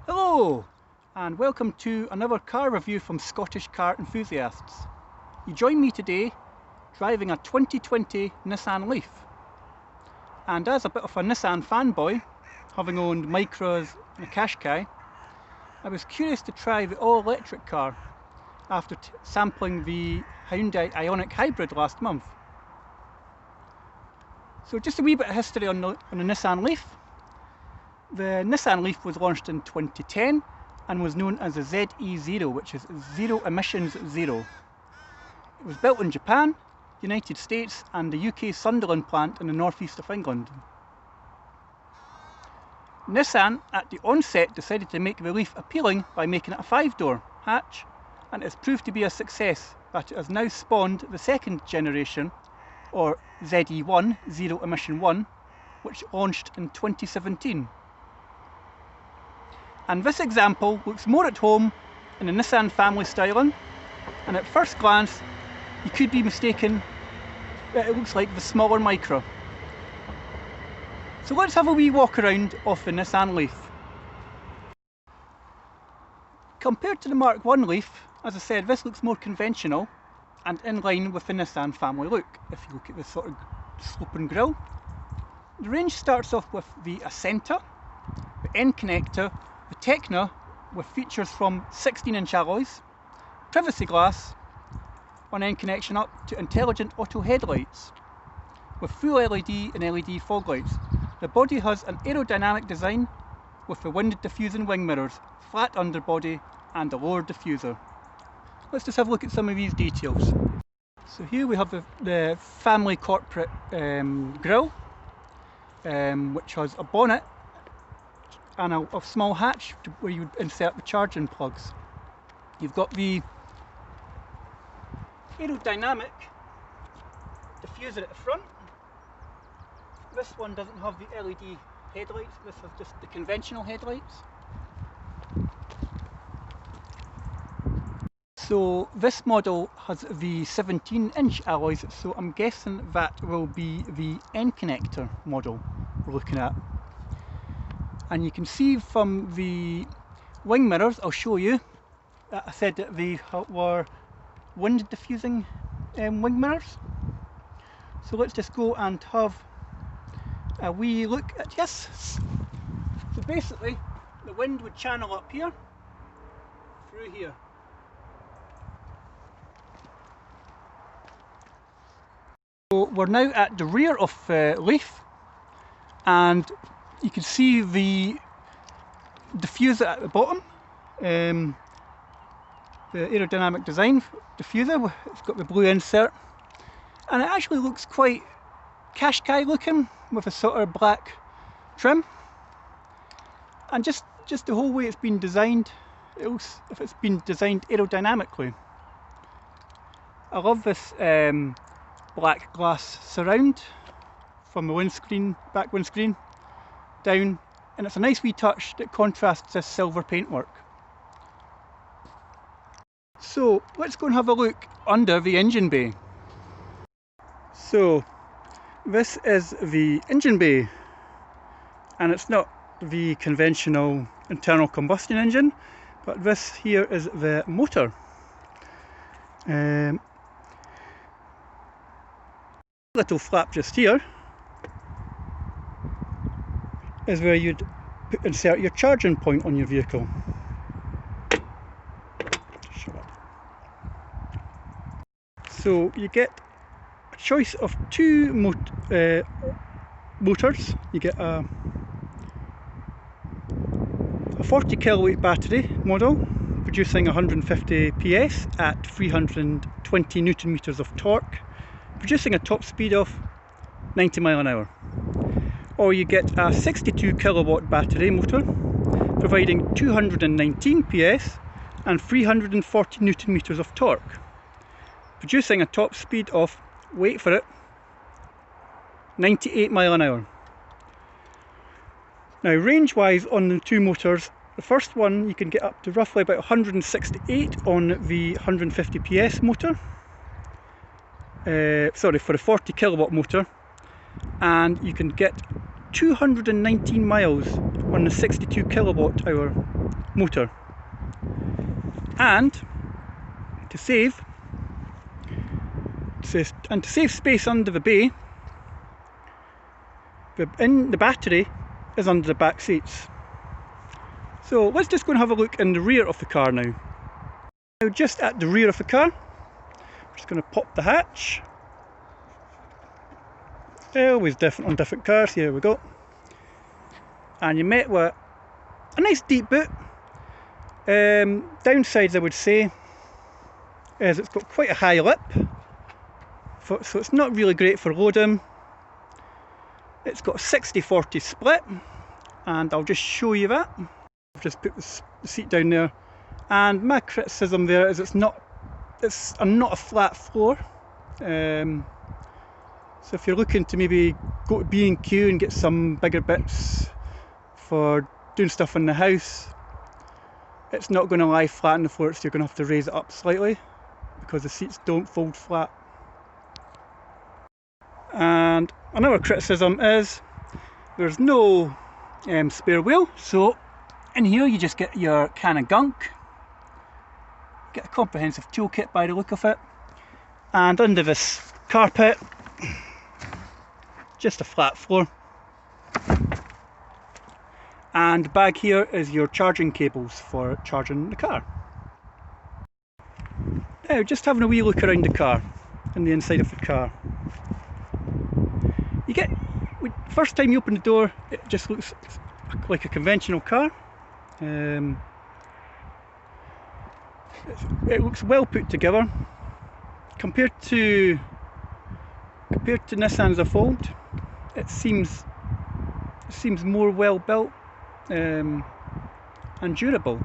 Hello and welcome to another car review from Scottish Car Enthusiasts. You join me today driving a 2020 Nissan Leaf, and as a bit of a Nissan fanboy, having owned Micras and a Qashqai, I was curious to try the all-electric car after sampling the Hyundai Ioniq Hybrid last month. So just a wee bit of history on the Nissan Leaf. The Nissan Leaf was launched in 2010 and was known as the ZE0, which is Zero Emissions Zero. It was built in Japan, United States and the UK Sunderland plant in the northeast of England. Nissan at the onset decided to make the Leaf appealing by making it a 5-door hatch, and it has proved to be a success, but it has now spawned the second generation, or ZE1, Zero Emission 1, which launched in 2017. And this example looks more at home in the Nissan family styling, and at first glance you could be mistaken that it looks like the smaller Micra. So let's have a wee walk around of the Nissan Leaf. Compared to the Mark I Leaf, as I said, this looks more conventional and in line with the Nissan family look. If you look at the sort of sloping grille, the range starts off with the Ascenta, the N connector, the Tecna with features from 16-inch alloys, privacy glass, on end connection up to intelligent auto headlights with full LED and LED fog lights. The body has an aerodynamic design with the wind diffusing wing mirrors, flat underbody and a lower diffuser. Let's just have a look at some of these details. So here we have the family corporate grille, which has a bonnet and a small hatch where you would insert the charging plugs. You've got the aerodynamic diffuser at the front. This one doesn't have the LED headlights, this has just the conventional headlights. So this model has the 17-inch alloys, so I'm guessing that will be the N connector model we're looking at. And you can see from the wing mirrors, I'll show you, I said that they were wind diffusing wing mirrors. So let's just go and have a wee look at this. So basically the wind would channel up here, through here. So we're now at the rear of Leaf, and you can see the diffuser at the bottom, the aerodynamic design diffuser. It's got the blue insert, and it actually looks quite Qashqai looking with a sort of black trim. And just the whole way it's been designed, it looks if it's been designed aerodynamically. I love this black glass surround from the windscreen, back windscreen down, and it's a nice wee touch that contrasts this silver paintwork. So let's go and have a look under the engine bay. So this is the engine bay, and it's not the conventional internal combustion engine, but this here is the motor. Little flap just here is where you'd insert your charging point on your vehicle. Shut up. So you get a choice of two motors. You get a 40 kilowatt battery model producing 150 PS at 320 Newton meters of torque, producing a top speed of 90 miles an hour. Or you get a 62 kilowatt battery motor providing 219 PS and 340 Newton meters of torque, producing a top speed of, wait for it, 98 miles an hour. Now range wise on the two motors, the first one you can get up to roughly about 168 on the 150 PS motor, sorry, for the 40 kilowatt motor, and you can get 219 miles on the 62 kilowatt hour motor. And to save space under the bay, the battery is under the back seats. So let's just go and have a look in the rear of the car now. Now just at the rear of the car, I'm just going to pop the hatch. Always different on different cars, here we go. And you're met with a nice deep boot. Downsides I would say is it's got quite a high lip, so it's not really great for loading. It's got a 60-40 split, and I'll just show you that. I've just put the seat down there, and my criticism there is it's not a flat floor. So if you're looking to maybe go to B&Q and get some bigger bits for doing stuff in the house, it's not going to lie flat on the floor, so you're going to have to raise it up slightly because the seats don't fold flat. And another criticism is there's no spare wheel, so in here you just get your can of gunk, get a comprehensive toolkit by the look of it, and under this carpet just a flat floor. And back here is your charging cables for charging the car. Now just having a wee look around the car, in the inside of the car. First time you open the door, it just looks like a conventional car. It looks well put together. Compared to Nissan's Evolved, it seems more well built and durable.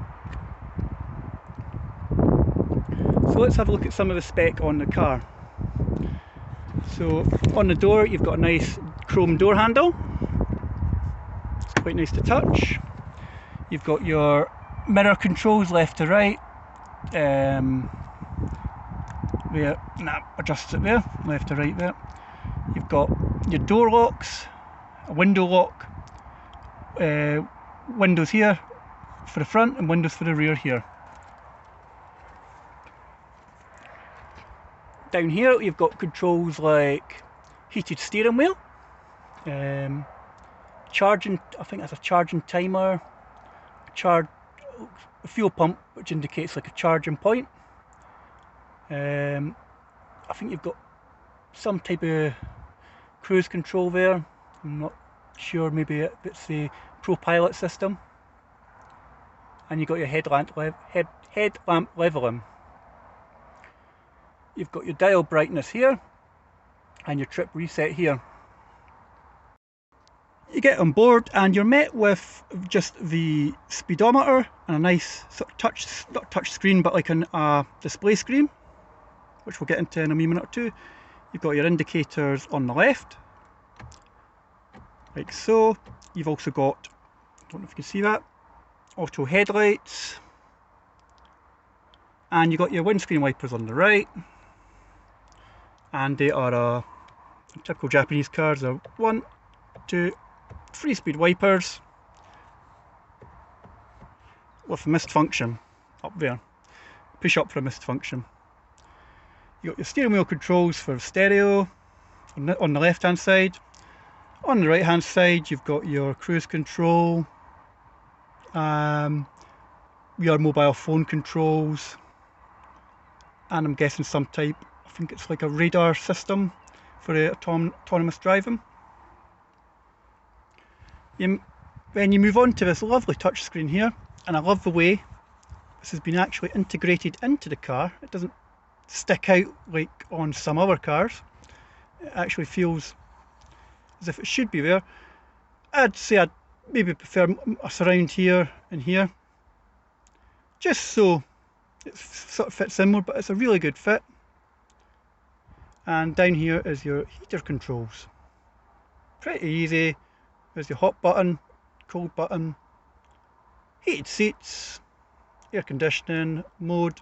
So let's have a look at some of the spec on the car. So on the door you've got a nice chrome door handle. It's quite nice to touch. You've got your mirror controls left to right. Adjust it there, left to right there. You've got your door locks, a window lock, windows here for the front and windows for the rear here. Down here you've got controls like heated steering wheel, charging, I think that's a charging timer, a fuel pump which indicates like a charging point. I think you've got some type of cruise control there. I'm not sure, maybe it's the Pro Pilot system. And you've got your headlamp leveling. You've got your dial brightness here and your trip reset here. You get on board and you're met with just the speedometer and a nice sort of not touch screen, but like a display screen, which we'll get into in a wee minute or two. You've got your indicators on the left, like so. You've also got, I don't know if you can see that, auto headlights, and you've got your windscreen wipers on the right, and they are typical Japanese cars are 1, 2, 3 speed wipers with a mist function up there. Push up for a mist function. You've got your steering wheel controls for stereo on the left hand side. On the right hand side you've got your cruise control, your mobile phone controls, and I'm guessing some type, I think it's like a radar system for autonomous driving. When you move on to this lovely touch screen here, and I love the way this has been actually integrated into the car. It doesn't stick out like on some other cars. It actually feels as if it should be there. I'd say I'd maybe prefer a surround here and here, just so it sort of fits in more, but it's a really good fit. And down here is your heater controls. Pretty easy. There's your hot button, cold button, heated seats, air conditioning mode,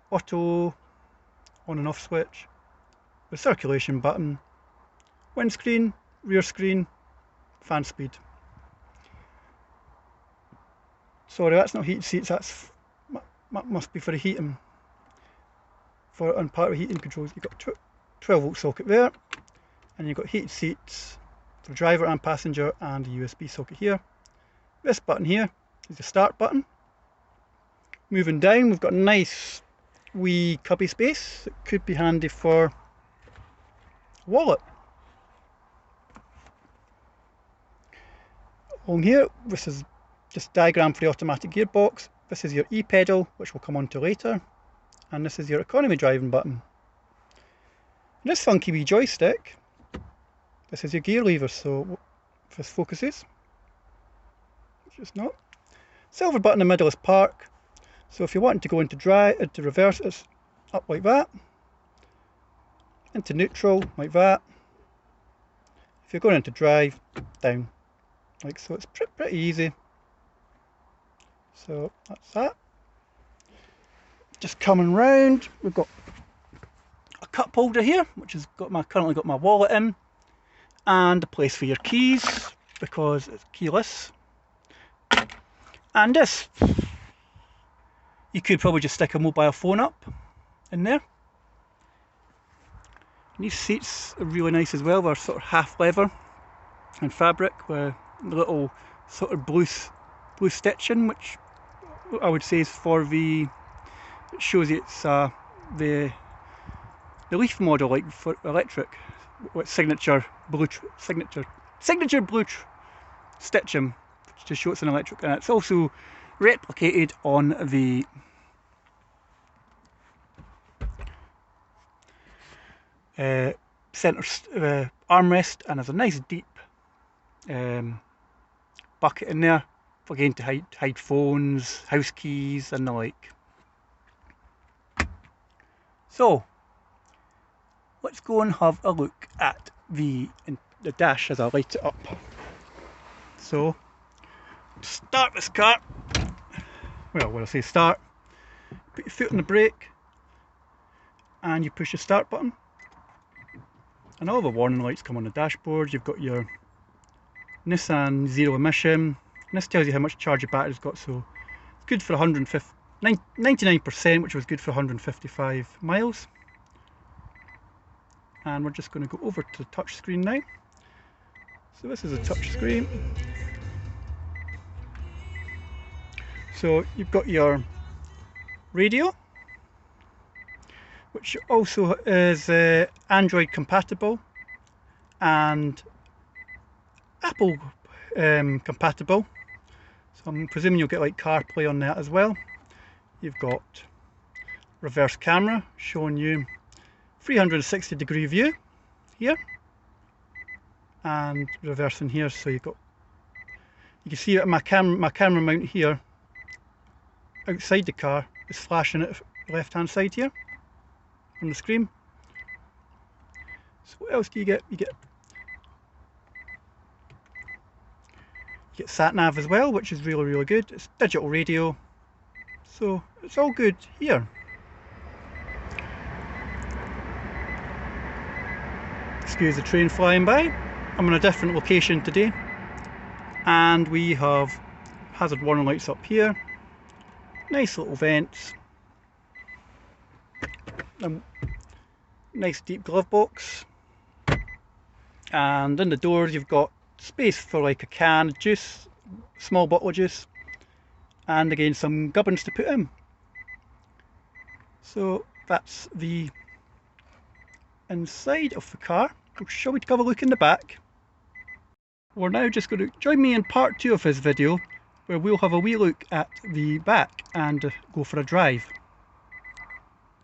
auto on and off switch, the circulation button, windscreen, rear screen, fan speed. Sorry, that's not heated seats, that must be for the heating, on part of heating controls. You've got 12 volt socket there, and you've got heated seats for driver and passenger, and a USB socket here. This button here is the start button. Moving down, we've got a nice wee cubby space that could be handy for a wallet. Along here, this is just a diagram for the automatic gearbox. This is your E-pedal, which we'll come on to later, and this is your economy driving button. And this funky wee joystick, this is your gear lever, so if this focuses, which is not. Silver button in the middle is park, so if you want to go into reverse, it's up like that, into neutral like that. If you're going into drive, down like so. It's pretty easy. So that's that. Just coming round, we've got a cup holder here, which has currently got my wallet in, and a place for your keys because it's keyless. And this, you could probably just stick a mobile phone up in there. And these seats are really nice as well. They're sort of half leather and fabric with the little sort of blue stitching, which I would say is for it shows you it's the Leaf model, like for electric, with signature blue stitching to show it's an electric, and it's also replicated on the centre armrest, and there's a nice deep bucket in there, again to hide phones, house keys and the like. So let's go and have a look at the dash as I light it up. So start this car, well, when I say start, put your foot on the brake and you push the start button, and all the warning lights come on the dashboard. You've got your Nissan zero emission, and this tells you how much charge your battery's got, so it's good for 99%, which was good for 155 miles. And we're just going to go over to the touch screen now. So this is a touch screen. So you've got your radio, which also is Android compatible and Apple compatible. So I'm presuming you'll get like CarPlay on that as well. You've got reverse camera showing you 360-degree view here, and reversing here. So you can see that my camera mount here outside the car is flashing at the left hand side here on the screen. So what else do you get? You get sat nav as well, which is really good. It's digital radio, so it's all good here. Excuse the train flying by. I'm on a different location today, and we have hazard warning lights up here, nice little vents, nice deep glove box, and in the doors you've got space for like a can of juice, small bottle of juice, and again some gubbins to put in. So that's the inside of the car. Shall we have a look in the back? We're now just going to join me in part 2 of this video, where we'll have a wee look at the back and go for a drive.